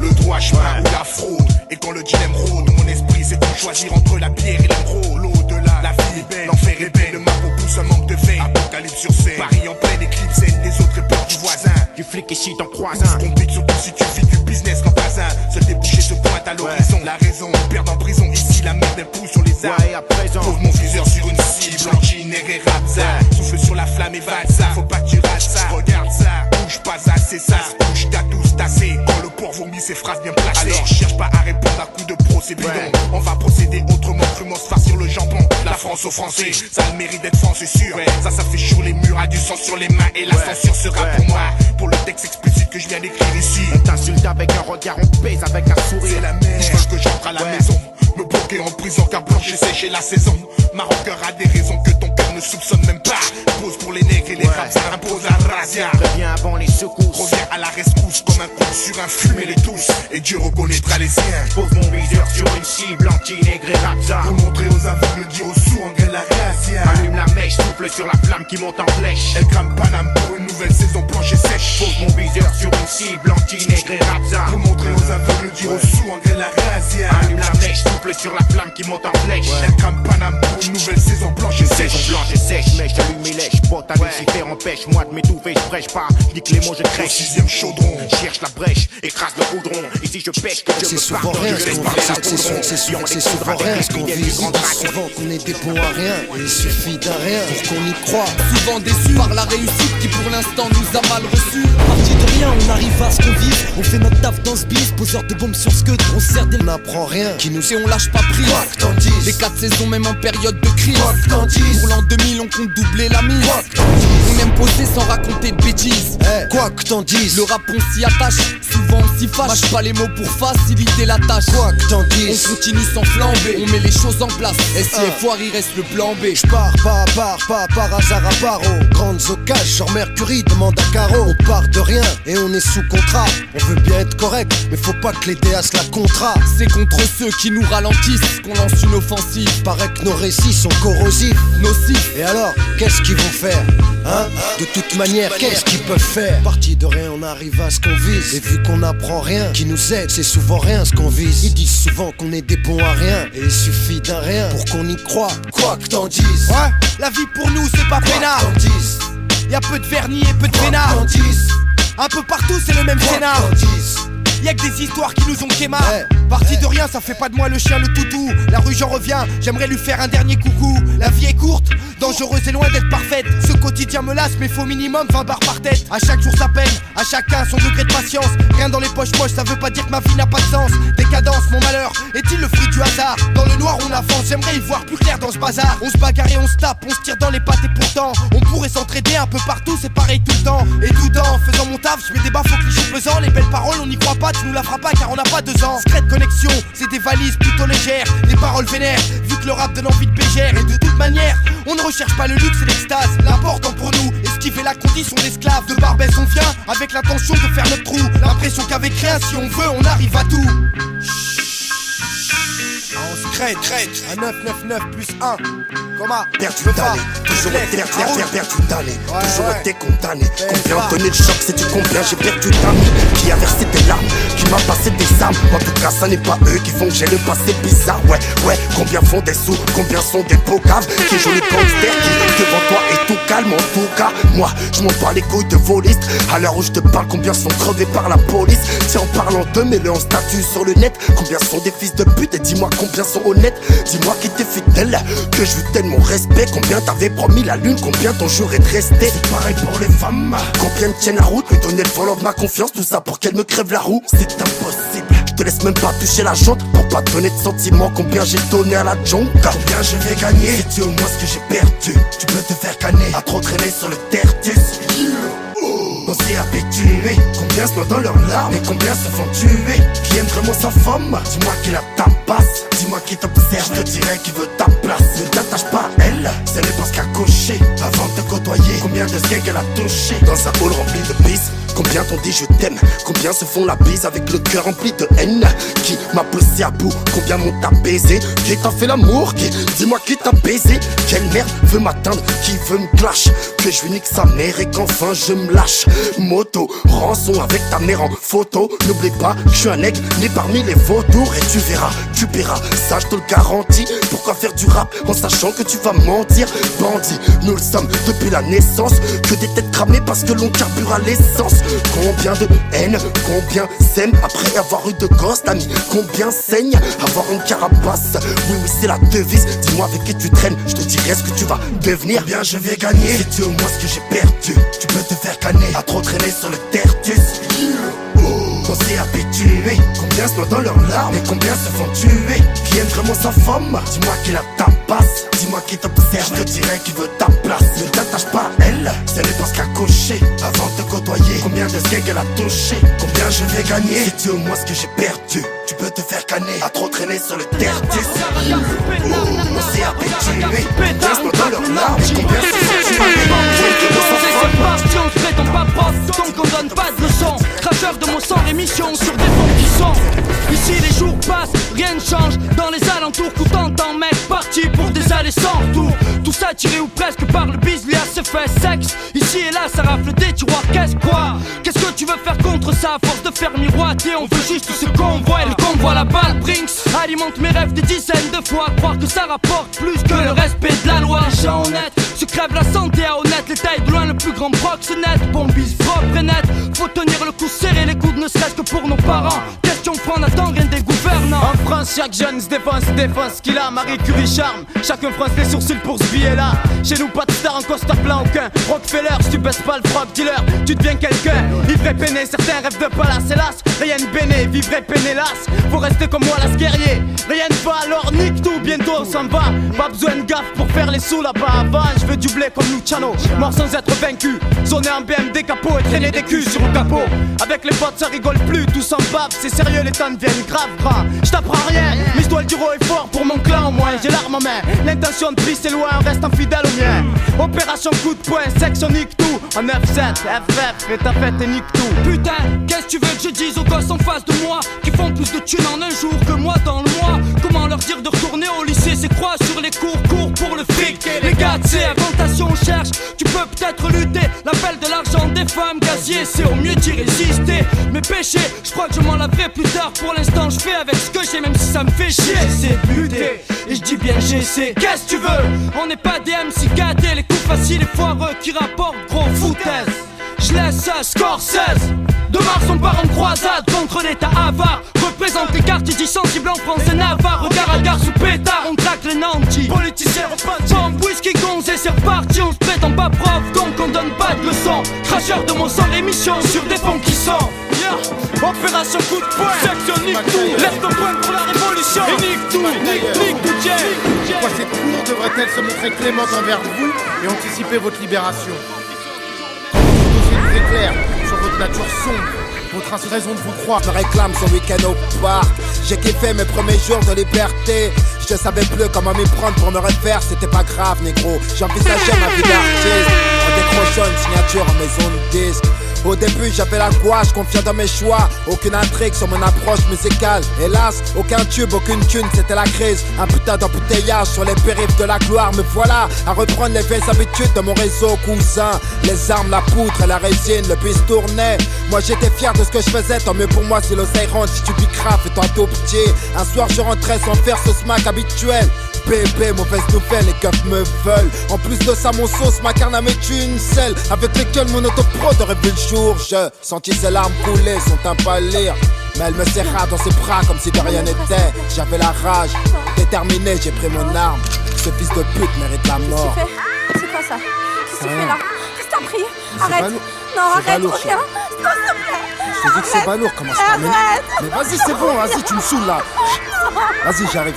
S6: Le droit chemin ou la fraude. Et quand le dilemme rôde, mon esprit c'est pour choisir entre la pierre et l'émeraude. L'au-delà, la vie est belle, l'enfer est belle. Le marbre pousse un manque de veille. Apocalypse sur scène, Paris en pleine éclipse, scène des autres et peur du voisin.
S15: Du flic ici t'en croises un.
S6: Complique surtout si tu vis du business qu'en pas un. Seul débouché se pointe à l'horizon. La raison, perdre en prison. Ici la merde impousse sur les armes.
S15: Ouais, à présent.
S6: Pose mon viseur sur une cible, anti-nègre et rapza. Souffle sur la flamme et va ça. Faut pas que tu rates ça. Regarde ça, bouge pas assez ça. Bouge t'as tous tassé. Quand le porc vomit ses phrases bien placées. Alors cherche pas à répondre à coups de procès bidon. Ouais. On va procéder autrement, crûment se farcir le jambon. La France aux Français, ça a le mérite d'être franc, c'est sûr. Ouais. Ça fait chaud les murs, a du sang sur les mains. Et la censure sera pour moi. Pour le texte explicite que je viens d'écrire ici.
S15: On t'insulte avec un regard, on te baise avec un sourire.
S6: C'est la merde, je veux que j'entre à la maison. Me bloquer en prison car blanche et sécher la saison. Ma rancœur a des raisons que ton cœur ne soupçonne même pas. Pose pour les nègres et les raps, ça impose la razzia.
S15: Reviens avant les secousses,
S6: reviens à la rescousse comme un coup sur un fumez-les tous. Et Dieu reconnaîtra les siens.
S15: Pose mon viseur sur une cible, anti-nègre et rapza.
S6: Pour montrer aux aveugles, dire aux sourds, en graine la razzia.
S15: Allume la mèche, souffle sur la flamme qui monte en flèche.
S6: Elle crame Paname pour une nouvelle saison blanche et sèche.
S15: Pose mon viseur sur une cible, anti-nègre et rapza.
S6: Pour montrer aux aveugles, dire aux sourds, en graine la razzia.
S15: Allume la mèche, souffle sur la flamme qui monte en flèche.
S6: Elle crame Paname pour une nouvelle saison blanche et sèche.
S15: Saison blanche et sèche, mèche, allume et lèche. Pote à Lucifer empêche-moi de m'étouffer, je prêche pas. Je dis que les mots je crèche.
S6: Sixième chaudron,
S15: cherche la brèche, écrase le goudron. Et si je pêche, que Dieu me pardonne, je laisse parler la poudron.
S16: C'est souvent rien ce qu'on vit, souvent qu'on est des bons à rien. Et il suffit d'un rien pour qu'on y croit.
S5: Souvent déçus par la réussite qui pour l'instant nous a mal reçus.
S13: Parti de rien, on arrive à ce qu'on vise. On fait notre taf dans ce bis, poseur de bombes sur ce que on sert des.
S16: On n'apprend rien,
S5: qui nous et on lâche pas prise.
S16: Quoi que t'en dises,
S5: les 4 saisons même en période de crise.
S16: Quoi que t'en dises,
S5: pour l'an 2000 on compte doubler la mise.
S16: Quoi que t'en dises,
S5: on aime poser sans raconter de bêtises.
S16: Quoi que t'en dises,
S5: le rap on s'y attache, souvent on s'y fâche. Mâche pas les mots pour faciliter la tâche.
S16: Quoi que t'en dises,
S5: on continue sans flamber. On met les choses en place, SCFOire il reste le plan B.
S16: J'pars pas par hasard à part aux grandes occasions. Genre Mercury demande à Caro. On part de rien et on est sous contrat. On veut bien être correct, mais faut pas que les DA la contrat.
S5: C'est contre ceux qui nous ralentissent qu'on lance une offensive.
S16: Paraît que nos récits sont corrosifs,
S5: nocifs.
S16: Et alors, qu'est-ce qu'ils vont faire, hein? De toute manière, qu'est-ce qu'ils peuvent faire? Parti de rien, on arrive à ce qu'on vise. Et vu qu'on n'apprend rien, qui nous aide, c'est souvent rien ce qu'on vise. Ils disent souvent qu'on est des bons à rien. Et il suffit d'un rien pour qu'on y croit. Quoi que t'en dises,
S6: ouais, la vie pour nous c'est pas peinard.
S16: Quoi que t'en dises,
S6: y'a peu de vernis et peu de vénard.
S16: Quoi que t'en dises,
S6: un peu partout c'est le même scénar.
S16: Quoi que t'en dises,
S6: y'a que des histoires qui nous ont quémar. Parti de rien, ça fait pas de moi le chien, le toutou. La rue j'en reviens, j'aimerais lui faire un dernier coucou. La vie est courte, dangereuse et loin d'être parfaite. Ce quotidien me lasse, mais faut minimum 20 barres par tête. À chaque jour sa peine, à chacun son degré de patience. Rien dans les poches poches, ça veut pas dire que ma vie n'a pas de sens. Décadence, mon malheur, est-il le fruit du hasard? Dans le noir on avance, j'aimerais y voir plus clair dans ce bazar. On se bagarre et on se tape, on se tire dans les pattes et pourtant on pourrait s'entraider un peu partout, c'est pareil tout le temps. Et tout en faisant mon taf, je mets des baffes au cliché pesant. Les belles paroles on n'y croit pas, tu nous la feras pas car on n'a pas 2 ans. Secret de connexion, c'est des valises plutôt légères, des paroles vénères, vu que le rap donne envie de bégère. Et de toute manière, on ne recherche pas le luxe et l'extase. L'important pour nous, esquiver la condition d'esclave. De Barbès on vient, avec l'intention de faire notre trou. L'impression qu'avec rien, si on veut, on arrive à tout. On se crête, un 999 plus 1. Comment?
S16: Perdu d'aller, toujours été perdu d'aller, toujours été condamné. Combien ont donné le choc, sais-tu combien j'ai perdu d'amis? Qui a versé des larmes, qui m'a passé des armes. En tout cas, ça n'est pas eux qui font que j'ai le passé bizarre. Ouais, combien font des sous, combien sont des beaux caves? Qui est joli gangster, qui devant toi est tout calme. En tout cas, moi, je m'en bats les couilles de vos listes. À l'heure où je te parle, combien sont crevés par la police? Tiens, en parlant d'eux, mets-le en statut sur le net. Combien sont des fils de pute et dis-moi combien sont honnêtes? Dis-moi qui t'es fidèle, que je lui donne mon respect. Combien t'avais promis la lune, combien ton jour est de rester? C'est pareil pour les femmes, combien tiennent la route? Me donner le volant de ma confiance, tout ça pour qu'elle me crève la roue? C'est impossible, te laisse même pas toucher la jante pour pas donner de sentiments. Combien j'ai donné à la junk, combien je vais gagner. Sais-tu au moins ce que j'ai perdu? Tu peux te faire canner à trop traîner sur le tertius. On s'est habitué, combien se noient dans leurs larmes et combien se font tuer. Qui aime vraiment sa femme? Dis-moi qui la tabasse, dis-moi qui t'observe, je te dirai qui veut ta place. Ne t'attache pas à elle, c'est les parce qu'à cocher avant de te côtoyer. Combien de skanks elle a touché dans un hall rempli de bises? Combien t'ont dit je t'aime? Combien se font la bise avec le cœur rempli de haine? Qui m'a poussé à bout? Combien m'ont apaisé? Qui t'a fait l'amour? Dis-moi qui t'a baisé? Quelle merde veut m'atteindre? Qui veut me clash? Que je lui nique sa mère et qu'enfin je me lâche. Moto, rançon avec ta mère en photo. N'oublie pas que je suis un aigle né parmi les vautours. Et tu verras, tu paieras, ça je te le garantis. Pourquoi faire du rap en sachant que tu vas mentir? Bandit, nous le sommes depuis la naissance. Que des têtes cramées parce que l'on carbure à l'essence. Combien de haine, combien s'aime après avoir eu de gosses d'amis? Combien saigne avoir une carapace? Oui, c'est la devise. Dis-moi avec qui tu traînes, je te dirai ce que tu vas devenir. Bien, je vais gagner. Sais-tu au moins ce que j'ai perdu? Tu peux te faire canner à trop traîner sur le tertius. On s'est habitué, combien se noient dans leurs larmes et combien se font tuer. Qui aime vraiment sa femme? Dis-moi qui la tabasse, dis-moi qui t'observe, je te dirai qui veut ta place. Ne t'attache pas à elle, c'est les parce qu'à cocher avant de te côtoyer. Combien de skanks elle a touché? Combien je vais gagner? Sais-tu au moins ce que j'ai perdu? Tu peux te faire canner à trop traîner sur le tertius. On s'est habitué, combien se noient dans leurs larmes et combien se font tuer.
S5: C'est parti, on se prétend pas prof, donc on donne pas de leçons. Cracheur de mon sang, émission sur des fonds qui sont. Ici les jours passent, rien ne change. Dans les alentours, tout en temps, mec, parti pour des allées sans retour. Tout ça tiré ou presque par le bis, lié à ses faits sexe. Ici et là, ça rafle des tiroirs, qu'est-ce quoi? Qu'est-ce que tu veux faire contre ça? À force de faire miroiter, on veut juste ce qu'on voit. Et le convoi, la balle, Brinks alimente mes rêves des dizaines de fois. Croire que ça rapporte plus que le respect de la loi. Gens honnêtes, se crève la santé à honnête. L'état est de loin le plus grand proxénète. Bombise propre et net, faut tenir le coup serré, les coudes ne serait-ce que pour nos parents. Question prendre à temps, rien des gouvernants.
S17: En France, chaque jeune se défense ce qu'il a. Marie Curie charme, chacun fronce les sourcils pour ce billet-là. Chez nous, pas de star en costard plein aucun. Rockefeller, si tu baisses pas le frog dealer, tu deviens quelqu'un. Ivre et peiné, certains rêvent de palace, hélas. Rien de béné, vivre et peiné, hélas. Faut rester comme moi, las guerrier. Rien ne va, alors nique tout, bientôt on s'en va. Pas besoin de gaffe pour faire les sous là-bas. Avant, je veux du blé comme Luciano, mort sans être vaincu. Zoner en BMD capot et traîner des culs sur le capot. Avec les potes ça rigole plus, tout s'en bave. C'est sérieux, les temps deviennent grave gras. Je t'apprends rien, mais je dois le dire haut et fort pour mon clan au moins. J'ai l'arme en main, l'intention de pisser loin, reste fidèle au mien. Opération coup de poing, section nique tout. En 9-7, FF, et ta fête et nique tout.
S5: Putain, qu'est-ce que tu veux que je dise aux gosses en face de moi qui font plus de thunes en un jour que moi dans le mois? Comment leur dire de retourner au lycée? C'est croix sur les cours pour le fric. Les gars, c'est augmentation, on cherche. Tu peux peut-être lutter, l'appel de l'argent des femmes gazier, c'est au mieux d'y résister. Mes péchés, je crois que je m'en laverai plus tard. Pour l'instant, je fais avec ce que j'ai, même si ça me fait chier. J'essaie de lutter, et je dis bien j'essaie. Qu'est-ce que tu veux? On n'est pas des MC cadets, les coups faciles et foireux qui rapportent gros foutaise. Je laisse ça, Scorsese. De Mars on part en croisade contre l'état avare. Représente les quartiers dits sensibles en France et Navarre. Regard à gare sous pétard, on traque les nantis. Politiciens repentis, bombe, whisky, gonze et c'est reparti. On se prétend pas prof, donc on donne pas de leçons. Cracheur de mon sang, l'émission sur des fonds qui sont. Opération coup de poing, section nique tout. Lève ton poing pour la révolution. Et nique tout, nique tout, Jay.
S18: Pourquoi cette cour devrait-elle se montrer clémente envers vous et anticiper votre libération? C'est clair sur votre nature sombre, votre raison de vous croire.
S19: Je me réclame son week-end au parc. J'ai kiffé mes premiers jours de liberté. Je savais plus comment m'y prendre pour me refaire. C'était pas grave, négro. J'envisageais ma vie d'artiste en décrochant une signature en maison de disque. Au début j'avais la gouache, confiant dans mes choix. Aucune intrigue sur mon approche musicale. Hélas, aucun tube, aucune thune, c'était la crise. Un putain d'embouteillage sur les périphes de la gloire. Me voilà à reprendre les vieilles habitudes de mon réseau cousin. Les armes, la poutre et la résine, le bus tournait. Moi j'étais fier de ce que je faisais, tant mieux pour moi si l'oseille rentre. Si tu bicrafes et toi tout petit. Un soir je rentrais sans faire ce smack habituel. Bébé, mauvaise nouvelle, les keufs me veulent. En plus de ça, mon sauce, ma carne à mettre une selle. Avec lesquelles mon autopro aurait vu le jour. Je sentis ses larmes couler, son teint pâlir. Mais elle me serra dans ses bras comme si de rien n'était. J'avais la rage, déterminé, j'ai pris mon arme. Ce fils de pute mérite la mort.
S20: C'est quoi ça? Qu'est-ce que tu fais là? Qu'est-ce que t'as pris? Arrête! Non, arrête, reviens! S'il te plaît!
S19: Je te dis que c'est balourd, comment ça t'amène. Mais vas-y, c'est bon, vas-y, tu me saoules là. Vas-y, j'arrive.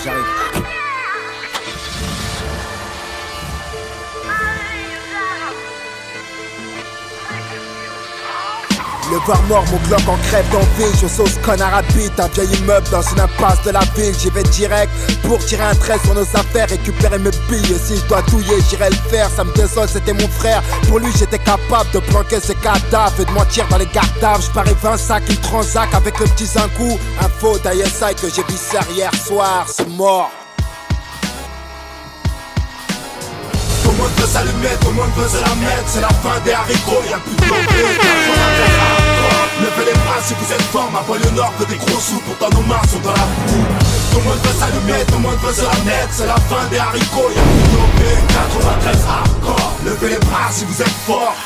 S19: Le voir mort, mon Glock en crève d'envie. Je sauce connard habite un vieil immeuble dans une impasse de la ville. J'y vais direct pour tirer un trait sur nos affaires, récupérer mes billes. Si je dois douiller, j'irai le faire. Ça me désole, c'était mon frère. Pour lui, j'étais capable de planquer ses cadavres et de mentir dans les gardables. J'parais 20 sacs, il transac avec le petit zinkou. Un faux d'ISI que j'ai vissé hier soir, c'est mort.
S15: Tout le monde veut s'allumer, tout le monde veut se la mettre. C'est la fin des haricots, y'a plus de lobby. Levez les bras si vous êtes fort, ma banlieue nord veut des gros sous. Pourtant nos mains sont dans la boue. Tout le monde veut s'allumer, tout le monde veut se la mettre. C'est la fin des haricots, y'a plus de lobby. 93 hardcore. Levez les bras si vous êtes fort.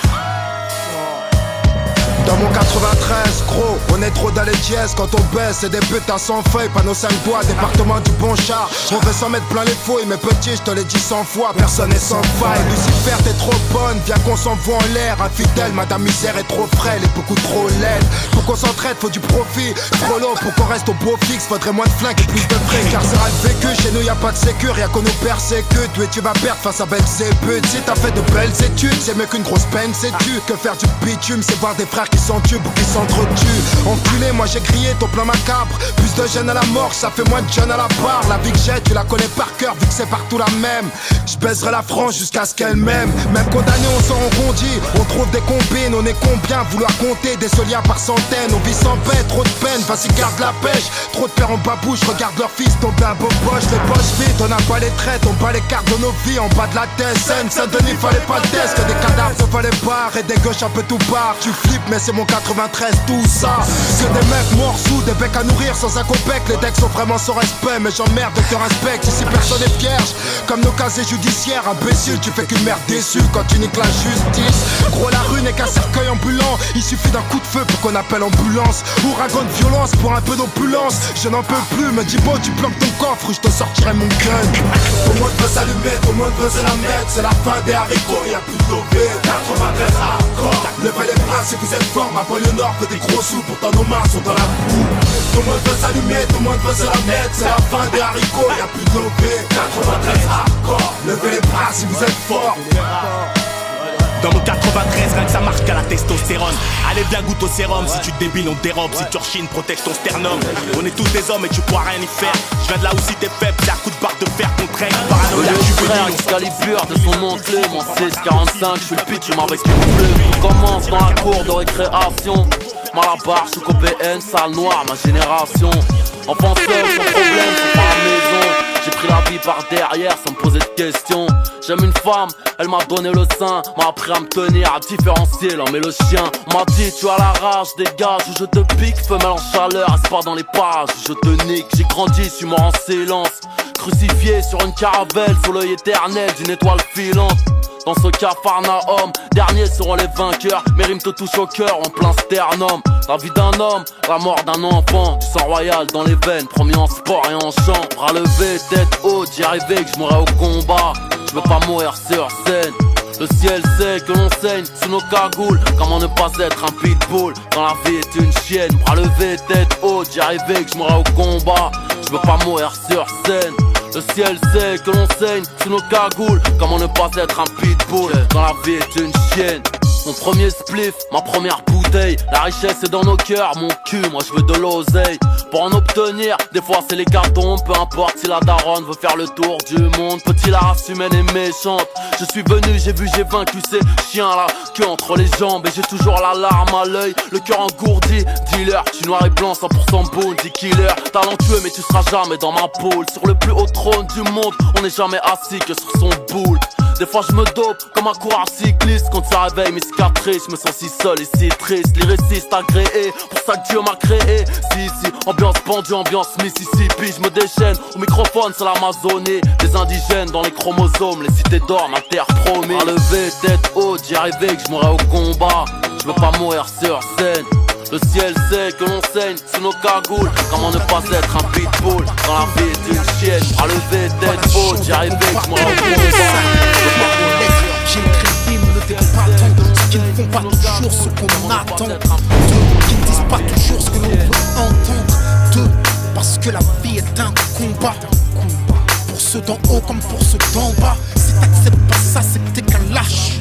S20: Dans mon 93, gros, on est trop dans les dièses. Quand on baisse, c'est des putains sans feuilles. Panneau 5 doigts, département du bon char. On veut s'en mettre plein les fouilles, mais petit, je te l'ai dit 100 fois. Personne n'est sans faille. Lucifer, t'es trop bonne, viens qu'on s'envoie en l'air. Infidèle, madame misère est trop frêle et beaucoup trop laide. Pour qu'on s'entraide, faut du profit. Trop long pour qu'on reste au beau fixe. Faudrait moins de flingues et plus de fric. Carcéral vécu, chez nous y'a pas de sécure, rien qu'on nous persécute. Oui, tu vas perdre face à Belzébuth. Si t'as fait de belles études, c'est mieux qu'une grosse peine, sais-tu. Que faire du bitume, c'est voir des frères qui s'entuent ou qui s'entretuent. Enculé, moi j'ai crié ton plan macabre. Plus de jeunes à la mort, ça fait moins de jeunes à la barre. La vie que j'ai, tu la connais par cœur, vu que c'est partout la même. Je baiserai la France jusqu'à ce qu'elle m'aime. Même condamné, on s'en rebondit. On trouve des combines, on est combien vouloir compter des soliens par centaines. On vit sans paix, trop de peine, vas-y garde la pêche. Trop de pères en babouche, regarde leur fils tomber un beau poche. Les poches vides, on n'a pas les traites, on bat les cartes de nos vies en bas de la tête. Saint-Denis, fallait pas le test, que des cadavres, ça fallait pas. Et des gauches un peu tout part. Tu flippes, mais c'est mon 93, tout ça. Que des mecs morts sous, des becs à nourrir sans un copec. Les decks sont vraiment sans respect, mais j'emmerde de te respecte. Ici personne est vierge, comme nos casiers judiciaires. Imbécile, tu fais qu'une merde déçue quand tu niques la justice. Gros, la rue n'est qu'un cercueil ambulant. Il suffit d'un coup de feu pour qu'on appelle ambulance. Ouragan de violence pour un peu d'opulence. Je n'en peux plus, me dis bon, tu planques ton coffre, je te sortirai mon gun.
S15: Tout le monde veut s'allumer, tout le monde veut se la mettre. C'est la fin des haricots, y'a plus de lobby. 93 hardcore. Levez les bras si vous êtes fort, ma banlieue nord veut des gros sous, pourtant nos mains sont dans la boue. Tout le monde veut s'allumer, tout le monde veut se la mettre. C'est la fin des haricots, y'a plus de lobby. 93 hardcore. Levez les bras si vous êtes fort.
S9: Dans mon 93, rien que ça marque à la testostérone. Allez viens goûte au sérum, si tu te débiles on te dérobe. Si tu rechines, protège ton sternum. On est tous des hommes et tu pourras rien y faire. Je viens de là où si t'es faible, c'est à coup de barre de fer qu'on traîne. Paranoïa,
S2: tu frère, Excalibur de son oncle. Mon 1645, je suis le pitch, avec une plume. On commence dans la cour de récréation. Malabar, je suis BN, salle noire, ma génération. Enfant seul, sans problème, c'est pas la maison. J'ai pris la vie par derrière sans me poser de questions. J'aime une femme, elle m'a donné le sein. M'a appris à me tenir, à différencier l'homme et le chien. On m'a dit tu as la rage, dégage ou je te pique. Femelle en chaleur, reste pas dans les parages, je te nique. J'ai grandi, je suis mort en silence. Crucifié sur une caravelle, sous l'œil éternel d'une étoile filante. Dans ce capharnaüm, derniers seront les vainqueurs. Mes rimes te touchent au cœur en plein sternum. La vie d'un homme, la mort d'un enfant. Du sang royal dans les veines, promis en sport et en chant. Bras levés, tête haute, j'y arrivais que je mourrais au combat. Je veux pas mourir sur scène. Le ciel sait que l'on saigne sous nos cagoules. Comment ne pas être un pitbull quand la vie est une chienne. Bras levés, tête haute, j'y arrivais que je mourrais au combat. Je veux pas mourir sur scène. Le ciel sait que l'on saigne sous nos cagoules. Comment ne pas être un pitbull quand la vie est une chienne. Mon premier spliff, ma première bouteille. La richesse est dans nos cœurs, mon cul, moi je veux de l'oseille. Pour en obtenir, des fois c'est les cartons. Peu importe si la daronne veut faire le tour du monde. Petit, la race humaine est méchante. Je suis venu, j'ai vu, j'ai vaincu ces chiens là. Que entre les jambes et j'ai toujours la larme à l'œil. Le cœur engourdi, dealer, je suis noir et blanc, 100% bounty killer. Talentueux mais tu seras jamais dans ma poule. Sur le plus haut trône du monde, on n'est jamais assis que sur son boule. Des fois je me dope comme un coureur cycliste. Quand ça réveille mes cicatrices, je me sens si seul et si triste. Lyriciste agréé, pour ça que Dieu m'a créé. Si, ambiance pendue, ambiance Mississippi. Je me déchaîne, au microphone c'est l'Amazonie. Les indigènes dans les chromosomes, les cités d'or, ma terre promise. À lever, tête haute, j'y arrivais que je mourrais au combat. Je veux pas mourir sur scène. Le ciel sait que l'on saigne sous nos cagoules. Comment ne pas être un pitbull quand la vie est une chienne. À lever, tête haute, j'y arrivais que je mourrais au combat.
S12: J'ai écrit l'hymne des combattants, ceux qui ne font pas toujours ce qu'on attend. Tout le monde qui me disent
S21: pas toujours ce que l'on veut entendre. 2, parce que la vie est un combat. Pour ceux d'en haut comme pour ceux d'en bas. Si t'acceptes pas ça, c'est que t'es qu'un lâche.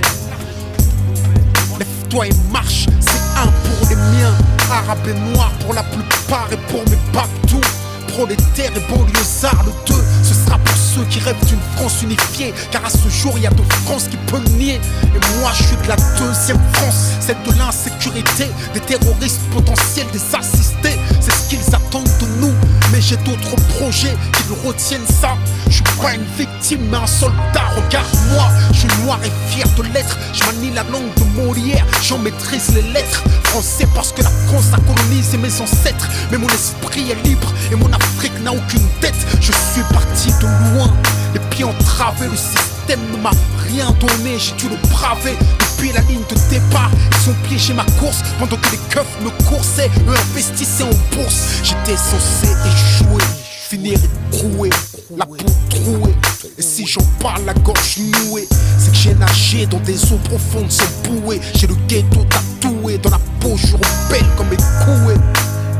S21: Lève-toi et marche, c'est un pour les miens. Arabes et noirs pour la plupart et pour mes babtous. Prolétaires et banlieusards, le 2, ce sera pour ceux qui rêvent d'une France unifiée. Car à ce jour, il y a de France qui peut le nier. Et moi, je suis de la deuxième France, celle de l'insécurité, des terroristes potentiels, des assistés. C'est ce qu'ils attendent de nous. Mais j'ai d'autres projets qui me retiennent ça. Je suis pas une victime, mais un soldat, regarde-moi. Je suis noir et fier de l'être. Je manie la langue de Molière, j'en maîtrise les lettres. Français parce que la France a colonisé mes ancêtres. Mais mon esprit est libre et mon Afrique n'a aucune tête. Je suis parti de loin, les pieds entravés. Le système ne m'a rien donné, j'ai dû le braver. Depuis la ligne de départ, ils ont piégé ma course. Pendant que les keufs me coursaient, eux investissaient en bourse. J'étais censé échouer, finir écroué, la peau trouée. Et si j'en parle la gorge nouée, c'est que j'ai nagé dans des eaux profondes sans bouée. J'ai le ghetto tatoué dans la peau, je rebelle comme écoué.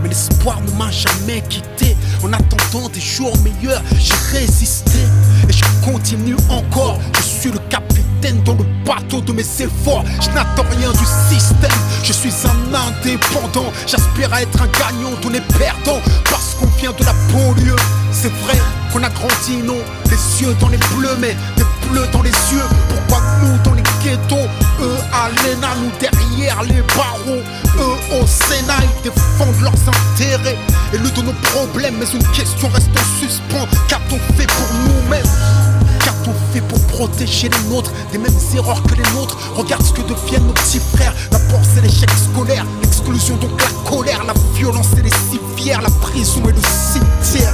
S21: Mais l'espoir ne m'a jamais quitté. En attendant des jours meilleurs, j'ai résisté. Et je continue encore. Je suis le capitaine dans le bateau de mes efforts. Je n'attends rien du système. Je suis un indépendant. J'aspire à être un gagnant, on est perdant. Parce qu'on vient de la banlieue. C'est vrai qu'on a grandi, non, les yeux dans les bleus, mais des bleus dans les yeux. Pourquoi nous dans les ghettos, eux à l'ENA, nous derrière les barreaux, eux au Sénat, ils défendent leurs intérêts et le de nos problèmes. Mais une question reste en suspens. Qu'a-t-on fait pour nous-mêmes? Qu'a-t-on fait pour protéger les nôtres des mêmes erreurs que les nôtres? Regarde ce que deviennent nos petits frères. D'abord c'est l'échec scolaire, l'exclusion donc la colère, la violence et les civières, la prison et le cimetière.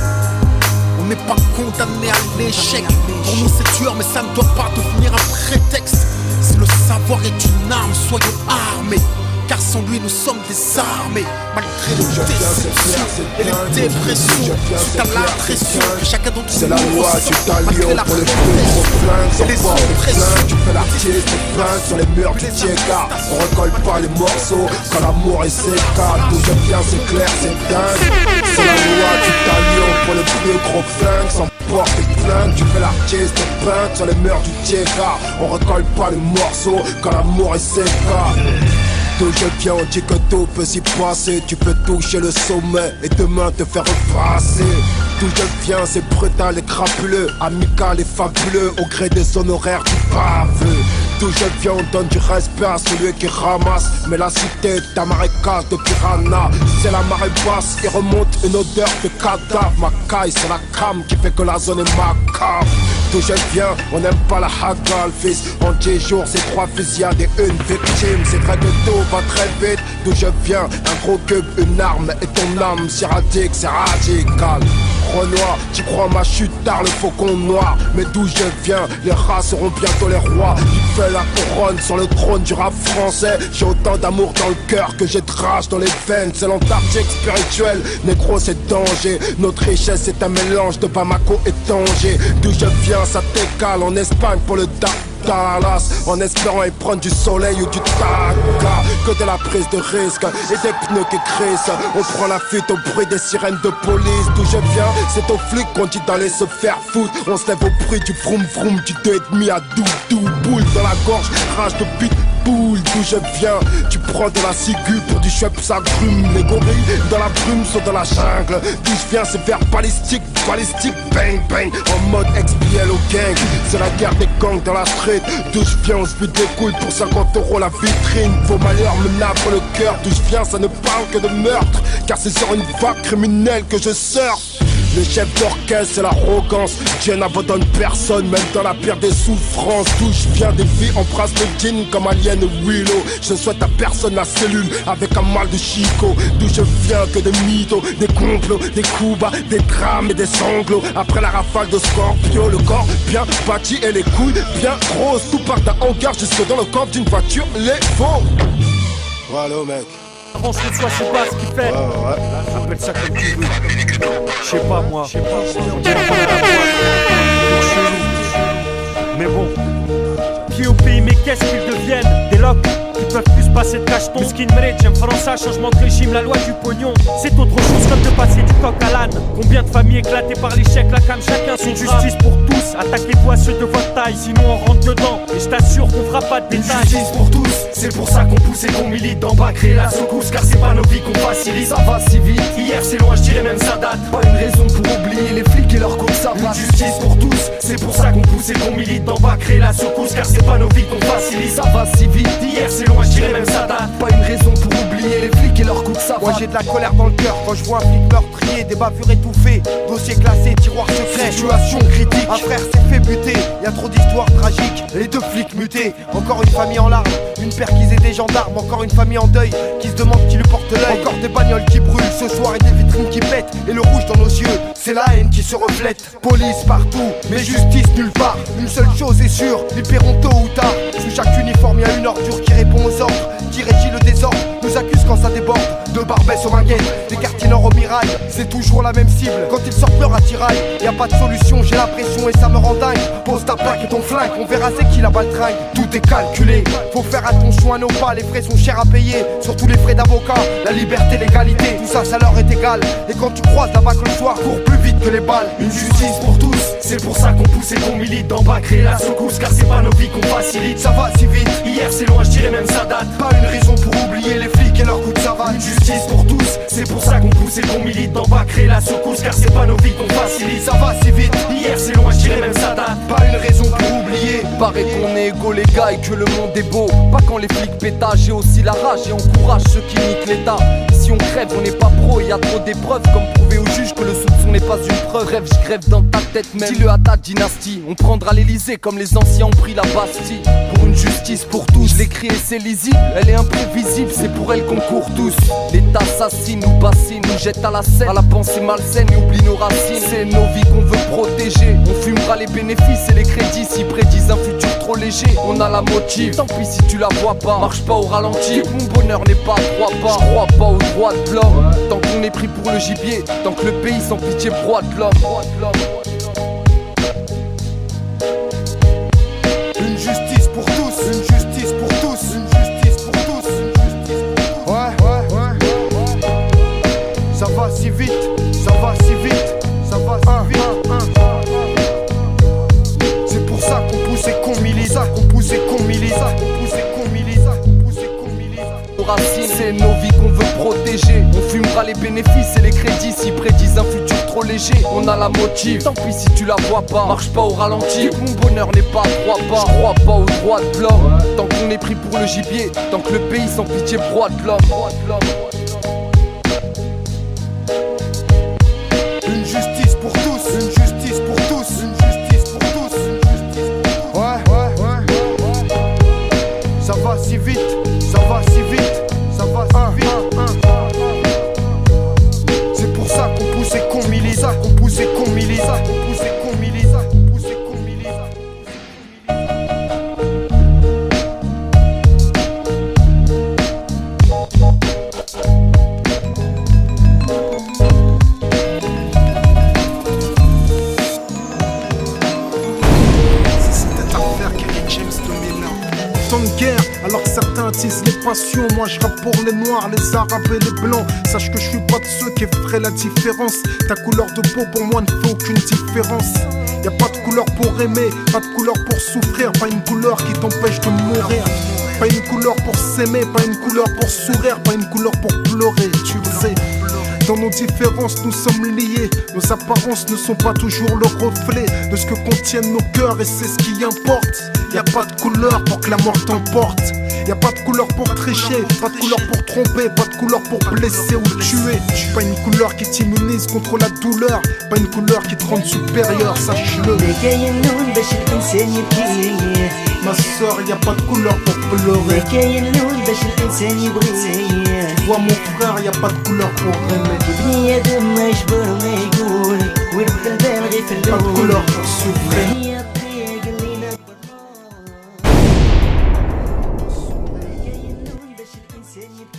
S21: On n'est pas condamné à l'échec. Pour nous c'est dur mais ça ne doit pas devenir un prétexte. Si le savoir est une arme, soyons armés. Car sans lui nous sommes désarmés. Malgré les déceptions et les dépressions, suite à l'impression que chacun d'entre nous
S20: c'est la loi du talion pour les plus gros flingues. Sans port et flingues, tu fais l'artiste, tu flingues sur les murs du Tiega. On recolle pas les morceaux quand l'amour est sécale. D'où je viens c'est clair, c'est dingue. C'est la loi du talion pour les plus gros flingues. Sans port et flingues, tu fais l'artiste, tu flingues sur les murs du Tiega. On recolle pas les morceaux quand l'amour est sécale. D'où je viens, on dit que tout peut s'y passer. Tu peux toucher le sommet et demain te faire repasser. D'où je viens, c'est brutal et crapuleux, amical et fabuleux, au gré des honoraires du baveux. D'où je viens, on donne du respect à celui qui ramasse. Mais la cité est un marécage de piranha. C'est la marée basse et remonte une odeur de cadavre. Ma caille, c'est la cam qui fait que la zone est macabre. D'où je viens, on n'aime pas la hagale, fils. En 10 jours, c'est 3 fusillades et une victime. C'est vrai que tout va très vite. D'où je viens, un gros cube, une arme et ton âme si radique, c'est radical. Renoir, tu crois ma chute tard, le faucon noir. Mais d'où je viens, les rats seront bientôt les rois. Il fait la couronne sur le trône du rap français. J'ai autant d'amour dans le cœur que j'ai de rage dans les veines. C'est l'Antarctique spirituel, négro c'est danger. Notre richesse c'est un mélange de Bamako et Tanger. D'où je viens, ça t'écale en Espagne pour le Dallas, en espérant y prendre du soleil ou du taga. Que de la prise de risque et des pneus qui crissent. On prend la fuite au bruit des sirènes de police. D'où je viens, c'est aux flics qu'on dit d'aller se faire foutre. On se lève au bruit du vroom vroom, du 2,5 à doudou. Boule dans la gorge, rage de pitbull. D'où je viens, tu prends de la ciguë pour du chouette, ça grume. Les gorilles dans la brume sont dans la jungle. D'où je viens, c'est vers balistique, balistique, bang bang. En mode XPL au gang, c'est la guerre des gangs dans la street. D'où je viens, on se fait des couilles pour 50 € la vitrine. Vos malheurs me navrent le cœur. D'où je viens, ça ne parle que de meurtre. Car c'est sur une vague criminelle que je surfe. Le chef d'orchestre, c'est l'arrogance. Dieu n'abandonne personne, même dans la pire des souffrances. D'où je viens, des filles embrassent le jean comme Alien ou Willow. Je ne souhaite à personne la cellule avec un mal de Chico. D'où je viens, que des mythos, des complots, des coups bas, des drames et des sanglots. Après la rafale de Scorpio, le corps bien bâti et les couilles bien grosses. Tout part d'un hangar jusque dans le coffre d'une voiture, les faux. Voilà mec.
S22: Avance le soir, je sais pas ce qu'il fait. Appelle ça comme tu veux. Je sais pas moi. On dirait qu'on a la voix. Chelou. Mais bon. Pied au pays, mais qu'est-ce qu'ils deviennent? Des locks qui peuvent plus pas cette cacheton. Mesquine mérite, j'aime français, changement de régime, la loi du pognon. C'est autre chose comme de passer du coq à l'âne. Combien de familles éclatées par l'échec, la cam, chacun son justice pour tous. Attaquez-toi ceux de votre taille, sinon on rentre dedans. Et je t'assure qu'on fera pas de détails.
S4: Justice pour tous, c'est pour ça qu'on pousse et qu'on milite d'en bas, créer la secousse. Car c'est pas nos vies qu'on facilite, ça va si vite. Hier c'est loin, je dirais même ça date. Pas une raison pour oublier les flics et leur course, ça va. Justice pour tous, c'est pour ça qu'on pousse et qu'on milite d'en bas, créer la secousse. Car c'est pas nos vies qu'on facilite, ça va si vite. Hier c'est loin, je dirais même ça date. Pas une raison pour oublier les flics et leur coups, ça va.
S7: Moi j'ai de la colère dans le cœur quand je vois un flic meurtrier, des bavures étouffées, dossier classé, tiroir secret, situation critique. Un frère s'est fait buter, y a trop d'histoires tragiques. Les deux flics mutés, encore une famille en larmes, une perquisée des gendarmes, encore une famille en deuil qui se demande qui lui porte l'œil. Encore des bagnoles qui brûlent ce soir et des vitrines qui pètent. Et le rouge dans nos yeux, c'est la haine qui se reflète. Police partout, mais justice nulle part. Une seule chose est sûre, ils paieront tôt ou tard. Sous chaque uniforme y a une ordure qui répond aux ordres, qui régit le désordre, nous accuse quand ça déborde. De Barbès aux Minguettes, des quartiers nord au Mirail, c'est toujours la même cible. Quand ils sortent leur attirail, y a pas de solution, j'ai l'impression et ça me rend dingue. Pose ta plaque et ton flingue, on verra c'est qui la baltringue. Tout est calculé, faut faire attention à nos pas, les frais sont chers à payer, surtout les frais d'avocat. La liberté, l'égalité, tout ça, ça leur est égal. Et quand tu croises la bac le soir, cours plus vite que les balles.
S4: Une justice pour tous, c'est pour ça qu'on pousse et qu'on milite d'en bas, créer la secousse. Car c'est pas nos vies qu'on facilite, ça va si vite. Hier c'est loin, je dirais même ça date. Pas une raison pour oublier les flics et leur coup de savate. Une justice pour tous, c'est pour ça qu'on pousse et qu'on milite d'en bas, créer la secousse. Car c'est pas nos vies qu'on facilite, ça va si vite. Hier c'est loin, je dirais même ça date. Pas une raison pour oublier.
S23: Paraît qu'on est égaux les gars et que le monde est beau. Pas quand les flics pétagent, j'ai aussi la rage et encourage ceux qui niquent l'état. Si on crève, on n'est pas pro, y a trop d'épreuves. Comme prouver au juge que le soupçon n'est pas une preuve. Rêve, je crève dans ta tête même. Dis-le à ta dynastie. On prendra l'Elysée comme les anciens ont pris la Bastille. Pour une justice pour tous, je l'écris et c'est lisible. Elle est imprévisible, c'est pour elle qu'on court tous. L'État assassine, nous bassine, nous jette à la scène. À la pensée malsaine et oublie nos racines. C'est nos vies qu'on veut protéger. On fumera les bénéfices et les crédits s'ils prédisent un futur trop léger. On a la motive, tant pis si tu la vois pas. Marche pas au ralenti, mon bonheur n'est pas à 3 pas. Je crois pas aux droits de l'homme. Tant qu'on est pris pour le gibier, tant que le pays sans pitié broie de l'homme.
S7: Une justice pour tous, une justice pour tous, une justice pour tous, une justice pour tous. Ouais. Ça va si vite, ça va si vite, ça va si vite. C'est pour ça qu'on pousse et qu'on milite, ça qu'on pousse et qu'on milite, ça qu'on pousse et qu'on milite, ça qu'on pousse et qu'on milite.
S23: Nos racines, c'est nos vies qu'on veut protéger. On fumera les bénéfices et les crédits s'ils prédisent un futur trop léger. On a la motive, tant pis si tu la vois pas. Marche pas au ralenti, mon bonheur n'est pas à 3 pas. Je crois pas aux droits de l'homme. Tant qu'on est pris pour le gibier, tant que le pays sans pitié broie de l'homme.
S7: Une justice pour tous, une justice pour tous, une justice pour tous, une justice pour tous. Ouais. Ça va si vite, ça va si vite, ça va si vite. C'est pour ça qu'on pousse et qu'on milite, ça qu'on pousse et qu'on milite, ça qu'on pousse et qu'on milite, ça qu'on pousse et qu'on milite.
S21: Tant de guerre, alors que certains attisent les passions. Moi je rappe pour les noirs, les arabes et les blancs. Sache que je suis pas de ceux qui feraient la différence. Ta couleur de peau pour moi ne fait aucune différence. Y'a pas de couleur pour aimer, pas de couleur pour souffrir. Pas une couleur qui t'empêche de mourir. Pas une couleur pour s'aimer, pas une couleur pour sourire. Pas une couleur pour pleurer, tu sais. Dans nos différences, nous sommes liés. Nos apparences ne sont pas toujours le reflet de ce que contiennent nos cœurs, et c'est ce qui importe. Y a pas de couleur pour que la mort t'emporte. Y a pas de couleur pour tricher, pas de couleur pour tromper, pas de couleur pour blesser ou tuer. Pas une couleur qui t'immunise contre la douleur, pas une couleur qui te rend supérieur, sache-le. Ma soeur, y a pas de couleur pour pleurer. Tu vois mon frère, y a pas de couleur pour aimer. Pas de couleur pour souffrir.